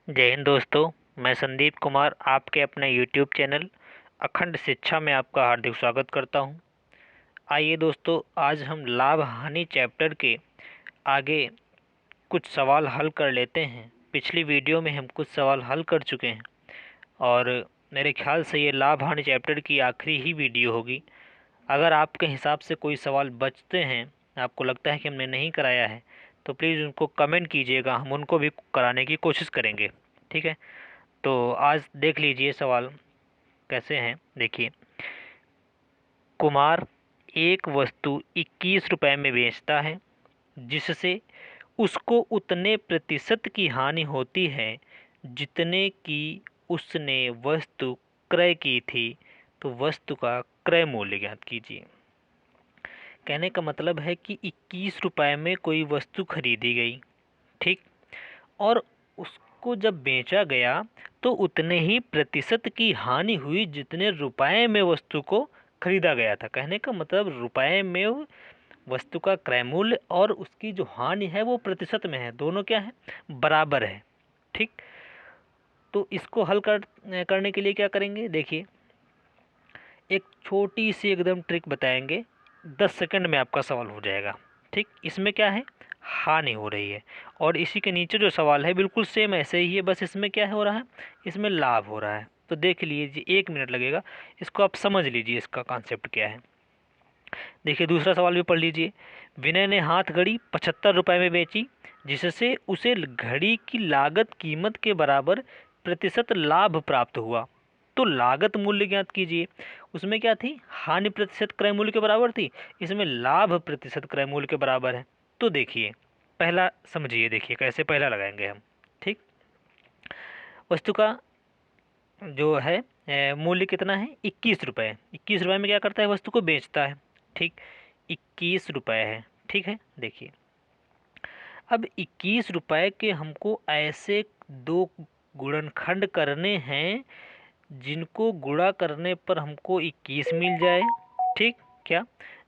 जय हिंद दोस्तों। मैं संदीप कुमार आपके अपने यूट्यूब चैनल अखंड शिक्षा में आपका हार्दिक स्वागत करता हूं। आइए दोस्तों, आज हम लाभ हानि चैप्टर के आगे कुछ सवाल हल कर लेते हैं। पिछली वीडियो में हम कुछ सवाल हल कर चुके हैं और मेरे ख्याल से ये लाभ हानि चैप्टर की आखिरी ही वीडियो होगी। अगर आपके हिसाब से कोई सवाल बचते हैं, आपको लगता है कि हमने नहीं कराया है, तो प्लीज़ उनको कमेंट कीजिएगा, हम उनको भी कराने की कोशिश करेंगे। ठीक है, तो आज देख लीजिए सवाल कैसे हैं। देखिए, कुमार एक वस्तु 21 रुपए में बेचता है जिससे उसको उतने प्रतिशत की हानि होती है जितने की उसने वस्तु क्रय की थी। तो वस्तु का क्रय मूल्य ज्ञात कीजिए। कहने का मतलब है कि 21 रुपए में कोई वस्तु खरीदी गई, ठीक, और उसको जब बेचा गया तो उतने ही प्रतिशत की हानि हुई जितने रुपए में वस्तु को खरीदा गया था। कहने का मतलब रुपए में वस्तु का क्रय मूल्य और उसकी जो हानि है वो प्रतिशत में है, दोनों क्या है, बराबर है। ठीक, तो इसको हल करने के लिए क्या करेंगे, देखिए एक छोटी सी एकदम ट्रिक बताएंगे, 10 सेकंड में आपका सवाल हो जाएगा। ठीक, इसमें क्या है, हानि हो रही है, और इसी के नीचे जो सवाल है बिल्कुल सेम ऐसे ही है, बस इसमें क्या हो रहा है, इसमें लाभ हो रहा है। तो देख लीजिए, 1 मिनट लगेगा, इसको आप समझ लीजिए इसका कॉन्सेप्ट क्या है। देखिए दूसरा सवाल भी पढ़ लीजिए। विनय ने हाथ घड़ी 75 रुपए में बेची जिससे उसे घड़ी की लागत कीमत के बराबर प्रतिशत लाभ प्राप्त हुआ। तो लागत मूल्य ज्ञात कीजिए। उसमें क्या थी, हानि प्रतिशत क्रय मूल्य के बराबर थी, इसमें लाभ प्रतिशत क्रय मूल्य के बराबर है। तो देखिए पहला समझिए, देखिए कैसे पहला लगाएंगे हम। ठीक, वस्तु का जो है मूल्य कितना है, 21 रुपये। 21 रुपये में क्या करता है, वस्तु को बेचता है। ठीक, 21 रुपये है। ठीक है, देखिए अब 21 रुपये के हमको ऐसे दो गुणनखंड करने हैं जिनको गुणा करने पर हमको 21 मिल जाए। ठीक, क्या,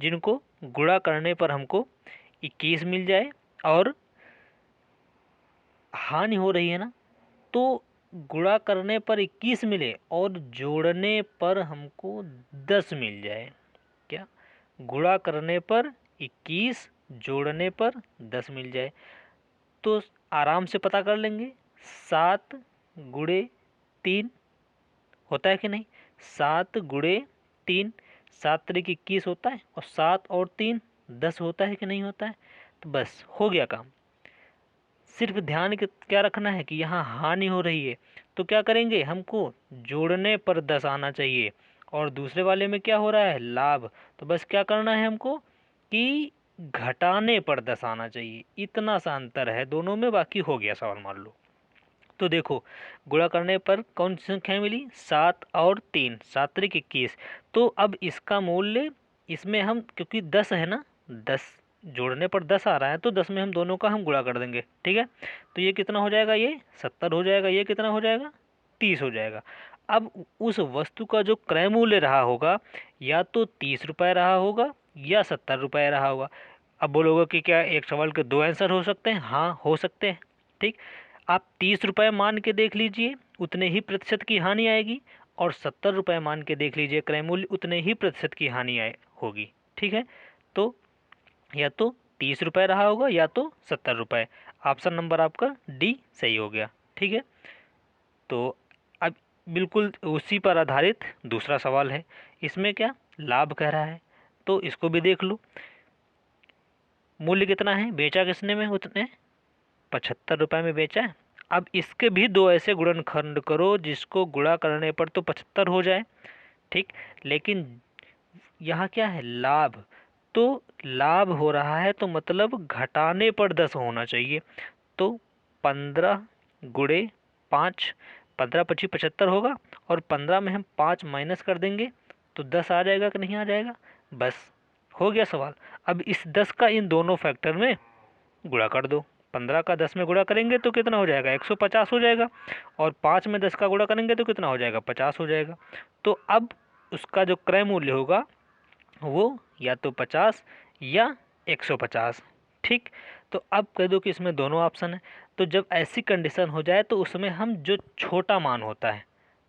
जिनको गुणा करने पर हमको 21 मिल जाए और हानि हो रही है ना, तो गुणा करने पर 21 मिले और जोड़ने पर हमको 10 मिल जाए। क्या, गुणा करने पर 21, जोड़ने पर 10 मिल जाए। तो आराम से पता कर लेंगे, 7 गुणे 3 होता है कि नहीं, 7 गुणे 3, 7 × 21 होता है, और 7 और 3 10 होता है कि नहीं होता है। तो बस हो गया काम। सिर्फ ध्यान क्या रखना है कि यहाँ हानि हो रही है, तो क्या करेंगे, हमको जोड़ने पर 10 आना चाहिए, और दूसरे वाले में क्या हो रहा है, लाभ, तो बस क्या करना है हमको कि घटाने पर 10 आना चाहिए। इतना सा अंतर है दोनों में, बाकी हो गया सवाल मान लो। तो देखो गुणा करने पर कौन सी संख्या मिली, 7 और 3, 7 × 21। तो अब इसका मूल्य, इसमें हम क्योंकि 10 है ना, 10 जोड़ने पर 10 आ रहा है, तो 10 में हम दोनों का हम गुणा कर देंगे। ठीक है, तो ये कितना हो जाएगा, ये 70 हो जाएगा, ये कितना हो जाएगा, 30 हो जाएगा। अब उस वस्तु का जो क्रय मूल्य रहा होगा, या तो 30 रुपये रहा होगा या 70 रुपये रहा होगा। अब बोलोगे कि क्या एक सवाल के दो आंसर हो सकते हैं, हाँ हो सकते हैं। ठीक, आप 30 रुपये मान के देख लीजिए, उतने ही प्रतिशत की हानि आएगी, और 70 रुपये मान के देख लीजिए क्रय मूल्य, उतने ही प्रतिशत की हानि आए होगी। ठीक है, तो या तो 30 रुपये रहा होगा या तो 70 रुपये। ऑप्शन नंबर आपका डी सही हो गया। ठीक है, तो अब बिल्कुल उसी पर आधारित दूसरा सवाल है। इसमें क्या लाभ कह रहा है, तो इसको भी देख लो। मूल्य कितना है, बेचा किसने में, उतने 75 रुपये में बेचा है। अब इसके भी दो ऐसे गुणनखंड करो जिसको गुणा करने पर तो 75 हो जाए। ठीक, लेकिन यहाँ क्या है, लाभ, तो लाभ हो रहा है, तो मतलब घटाने पर 10 होना चाहिए। तो 15 × 5, 15×25 = 75 होगा, और 15 में हम 5 माइनस कर देंगे तो 10 आ जाएगा कि नहीं आ जाएगा, बस हो गया सवाल। अब इस 10 का इन दोनों फैक्टर में गुणा कर दो। 15 का 10 में गुणा करेंगे तो कितना हो जाएगा, 150 हो जाएगा, और 5 में 10 का गुणा करेंगे तो कितना हो जाएगा, 50 हो जाएगा। तो अब उसका जो क्रय मूल्य होगा वो या तो 50 या 150। ठीक, तो अब कह दो कि इसमें दोनों ऑप्शन है। तो जब ऐसी कंडीशन हो जाए तो उसमें हम जो छोटा मान होता है,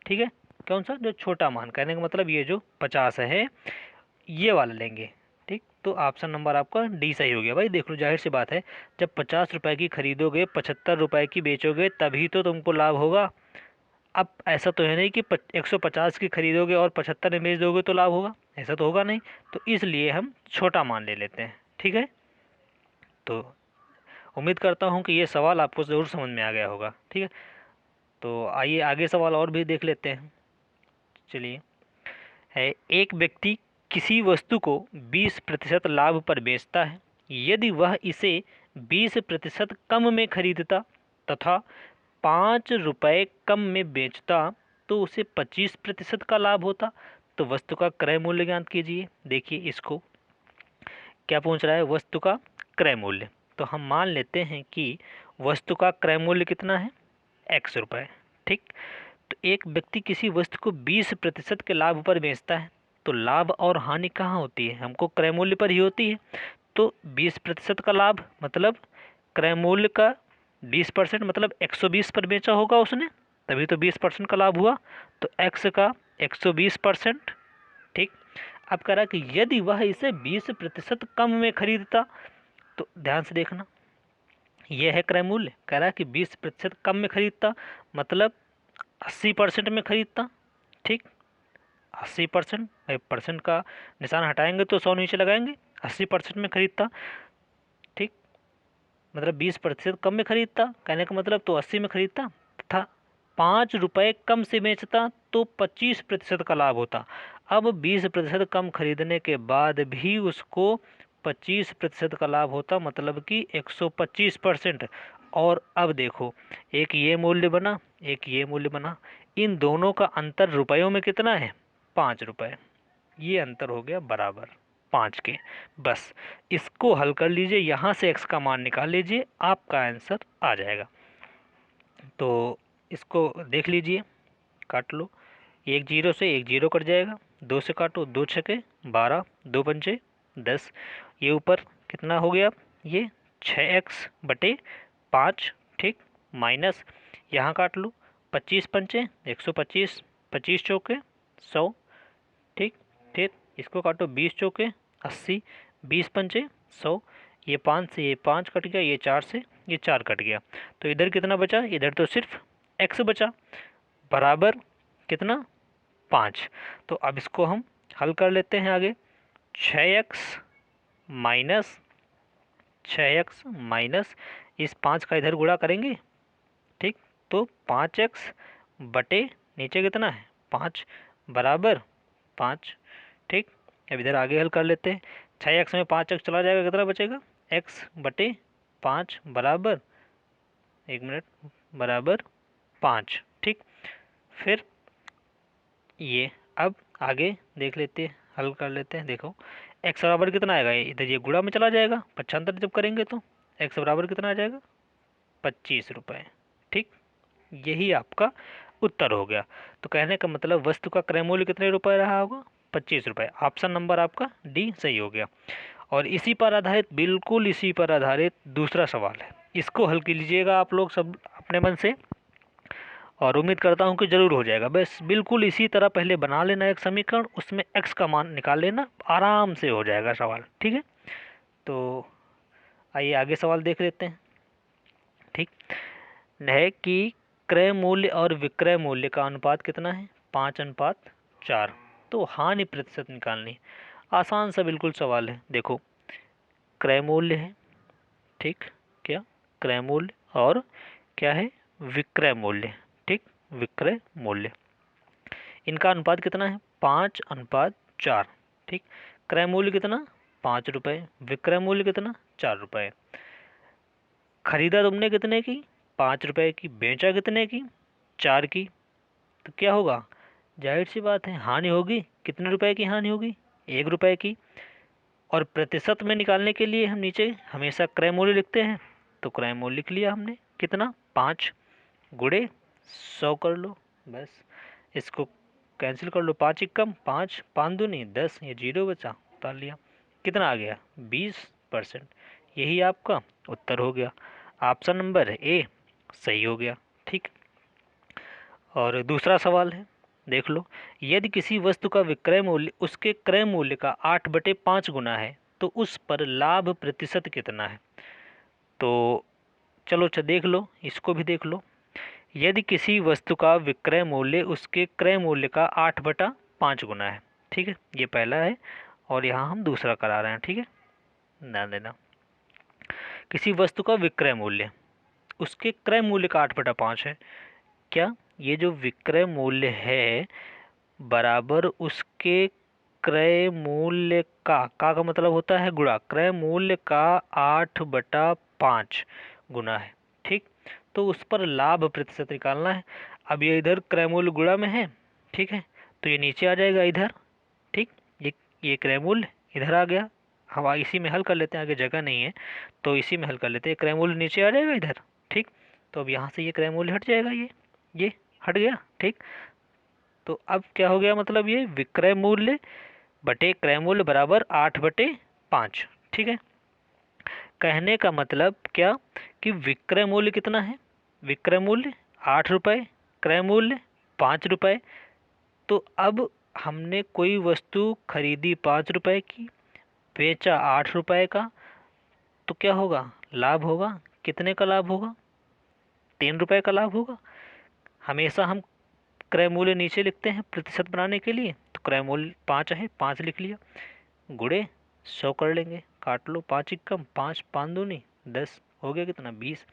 ठीक है, कौन सा, जो छोटा मान, कहने का मतलब ये जो 50 है ये वाला लेंगे। ठीक, तो ऑप्शन नंबर आपका डी सही हो गया। भाई देख लो, जाहिर सी बात है, जब 50 रुपए की खरीदोगे 75 रुपए की बेचोगे तभी तो तुमको लाभ होगा। अब ऐसा तो है नहीं कि 150 की खरीदोगे और 75 में बेच दोगे तो लाभ होगा, ऐसा तो होगा नहीं। तो इसलिए हम छोटा मान ले लेते हैं। ठीक है, तो उम्मीद करता हूँ कि ये सवाल आपको ज़रूर समझ में आ गया होगा। ठीक है, तो आइए आगे सवाल और भी देख लेते हैं। चलिए, है एक व्यक्ति किसी वस्तु को 20% लाभ पर बेचता है। यदि वह इसे 20% कम में खरीदता तथा 5 रुपये कम में बेचता तो उसे 25% का लाभ होता। तो वस्तु का क्रय मूल्य ज्ञात कीजिए। देखिए इसको क्या पूछ रहा है, वस्तु का क्रय मूल्य। तो हम मान लेते हैं कि वस्तु का क्रय मूल्य कितना है, x रुपये। ठीक, तो एक व्यक्ति किसी वस्तु को 20% के लाभ पर बेचता है, तो लाभ और हानि कहाँ होती है, हमको क्रय मूल्य पर ही होती है। तो 20% का लाभ मतलब क्रय मूल्य का 20% मतलब 120 पर बेचा होगा उसने, तभी तो 20% का लाभ हुआ। तो x का 120%। ठीक, अब कह रहा कि यदि वह इसे 20% कम में खरीदता, तो ध्यान से देखना, यह है क्रय मूल्य। कह रहा है कि 20% कम में खरीदता मतलब 80% में खरीदता। ठीक, 80%, भाई परसेंट का निशान हटाएंगे तो 100 नीचे लगाएंगे, 80% में खरीदता। ठीक, मतलब 20% कम में खरीदता, कहने का मतलब तो 80 में खरीदता था। 5 रुपये कम से बेचता तो 25% का लाभ होता। अब 20% कम खरीदने के बाद भी उसको 25% का लाभ होता, मतलब कि 125%। और अब देखो, एक ये मूल्य बना, एक ये मूल्य बना, इन दोनों का अंतर रुपयों में कितना है, 5 रुपये। ये अंतर हो गया बराबर 5 के। बस इसको हल कर लीजिए, यहाँ से x का मान निकाल लीजिए, आपका आंसर आ जाएगा। तो इसको देख लीजिए, काट लो, एक जीरो से एक जीरो कट जाएगा, 2 से काटो, 2 छके 12, 2 पंचे 10, ये ऊपर कितना हो गया, ये 6x/5। ठीक, माइनस यहाँ काट लो, 25 पंचे 125, 25 चौके 100। ठीक, फिर इसको काटो, 20 चौके 80, 20 पंचे 100, ये 5 से ये 5 कट गया, ये 4 से ये 4 कट गया। तो इधर कितना बचा, इधर तो सिर्फ x बचा, बराबर कितना, 5। तो अब इसको हम हल कर लेते हैं आगे। 6x माइनस इस 5 का इधर गुणा करेंगे। ठीक, तो 5x/, नीचे कितना है 5, बराबर 5। ठीक, अब इधर आगे हल कर लेते हैं। 6x में 5x चला जाएगा, कितना बचेगा, x/5 बराबर, एक मिनट, बराबर 5। ठीक, फिर ये अब आगे देख लेते हैं, हल कर लेते हैं। देखो x बराबर कितना आएगा, इधर ये गुणा में चला जाएगा, पक्षांतर जब करेंगे तो x बराबर कितना आ जाएगा, 25 रुपये। ठीक, यही आपका उत्तर हो गया। तो कहने का मतलब वस्तु का क्रय मूल्य कितने रुपए रहा होगा, 25 रुपये। ऑप्शन नंबर आपका डी सही हो गया। और इसी पर आधारित, बिल्कुल इसी पर आधारित दूसरा सवाल है, इसको हल कीजिएगा आप लोग सब अपने मन से, और उम्मीद करता हूँ कि ज़रूर हो जाएगा। बस बिल्कुल इसी तरह पहले बना लेना एक समीकरण, उसमें x का मान निकाल लेना, आराम से हो जाएगा सवाल। ठीक है, तो आइए आगे सवाल देख लेते हैं। ठीक है कि क्रय मूल्य और विक्रय मूल्य का अनुपात कितना है, 5:4। तो हानि प्रतिशत निकालनी, आसान सा बिल्कुल सवाल है। देखो क्रय मूल्य है, ठीक, क्या क्रय मूल्य, और क्या है, विक्रय मूल्य। ठीक, विक्रय मूल्य, इनका अनुपात कितना है, 5:4। ठीक, क्रय मूल्य कितना, 5 रुपये, विक्रय मूल्य कितना, 4 रुपये। खरीदा तुमने कितने की, 5 रुपये की, बेचा कितने की, 4 की। तो क्या होगा, जाहिर सी बात है हानि होगी। कितने रुपए की हानि होगी, 1 रुपये की। और प्रतिशत में निकालने के लिए हम नीचे हमेशा क्रय मूल्य लिखते हैं, तो क्रय मूल्य लिख लिया हमने, कितना, 5 गुणे 100 कर लो। बस इसको कैंसिल कर लो, 5 एकम 5, 5 दूनी 10, ये जीरो बचा, उतार लिया, कितना आ गया, 20%। यही आपका उत्तर हो गया। ऑप्शन नंबर ए सही हो गया। ठीक। और दूसरा सवाल है, देख लो, यदि किसी वस्तु का विक्रय मूल्य उसके क्रय मूल्य का 8/5 गुना है तो उस पर लाभ प्रतिशत कितना है। तो चलो देख लो, इसको भी देख लो। यदि किसी वस्तु का विक्रय मूल्य उसके क्रय मूल्य का 8/5 गुना है, ठीक है, ये पहला है, और यहाँ हम दूसरा करा रहे हैं। ठीक है, ध्यान देना। किसी वस्तु का विक्रय मूल्य उसके क्रय मूल्य का 8/5 है। क्या ये जो विक्रय मूल्य है बराबर उसके क्रय मूल्य का मतलब होता है गुणा, क्रय मूल्य का 8/5 गुना है। ठीक, तो उस पर लाभ प्रतिशत निकालना है। अब ये इधर क्रय मूल्य गुणा में है, ठीक है, तो ये नीचे आ जाएगा इधर। ठीक, ये क्रय मूल्य इधर आ गया, हम इसी में हल कर लेते हैं, आगे जगह नहीं है तो इसी में हल कर लेते हैं। क्रय मूल्य नीचे आ जाएगा इधर। ठीक, तो अब यहाँ से ये क्रय मूल्य हट जाएगा, ये हट गया। ठीक, तो अब क्या हो गया, मतलब ये विक्रय मूल्य बटे क्रय मूल्य बराबर 8/5। ठीक है, कहने का मतलब क्या कि विक्रय मूल्य कितना है, विक्रय मूल्य 8 रुपये, क्रय मूल्य 5 रुपये। तो अब हमने कोई वस्तु खरीदी 5 रुपये की, बेचा 8 रुपये का, तो क्या होगा, लाभ होगा। कितने का लाभ होगा, 3 रुपये का लाभ होगा। हमेशा हम क्रय मूल्य नीचे लिखते हैं प्रतिशत बनाने के लिए, तो क्रय मूल्य 5 है, 5 लिख लिया, गुणे 100 कर लेंगे, काट लो, 5 कम 5, 5 दूनी 10, हो गया कितना, 20।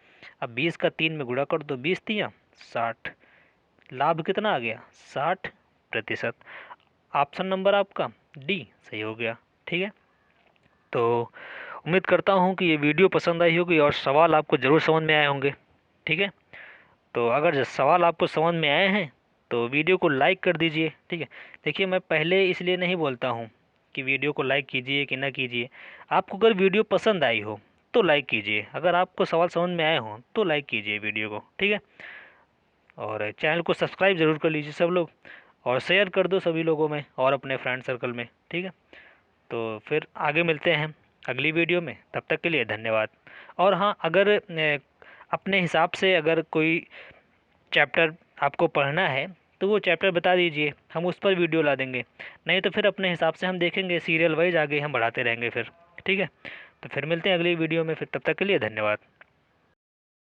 अब 20 का 3 में गुणा कर दो, 20 तिया 60, लाभ कितना आ गया, 60%। ऑप्शन नंबर आपका डी सही हो गया। ठीक है, तो उम्मीद करता हूँ कि ये वीडियो पसंद आई होगी और सवाल आपको ज़रूर समझ में आए होंगे। ठीक है, तो अगर सवाल आपको समझ में आए हैं तो वीडियो को लाइक कर दीजिए। ठीक है, देखिए मैं पहले इसलिए नहीं बोलता हूँ कि वीडियो को लाइक कीजिए कि ना कीजिए। आपको अगर वीडियो पसंद आई हो तो लाइक कीजिए, अगर आपको सवाल समझ में आए हों तो लाइक कीजिए वीडियो को। ठीक है, और चैनल को सब्सक्राइब ज़रूर कर लीजिए सब लोग, और शेयर कर दो सभी लोगों में और अपने फ्रेंड सर्कल में। ठीक है, तो फिर आगे मिलते हैं अगली वीडियो में, तब तक के लिए धन्यवाद। और हाँ, अगर अपने हिसाब से अगर कोई चैप्टर आपको पढ़ना है तो वो चैप्टर बता दीजिए, हम उस पर वीडियो ला देंगे। नहीं तो फिर अपने हिसाब से हम देखेंगे, सीरियल वाइज आगे हम बढ़ाते रहेंगे फिर। ठीक है, तो फिर मिलते हैं अगली वीडियो में, फिर तब तक के लिए धन्यवाद।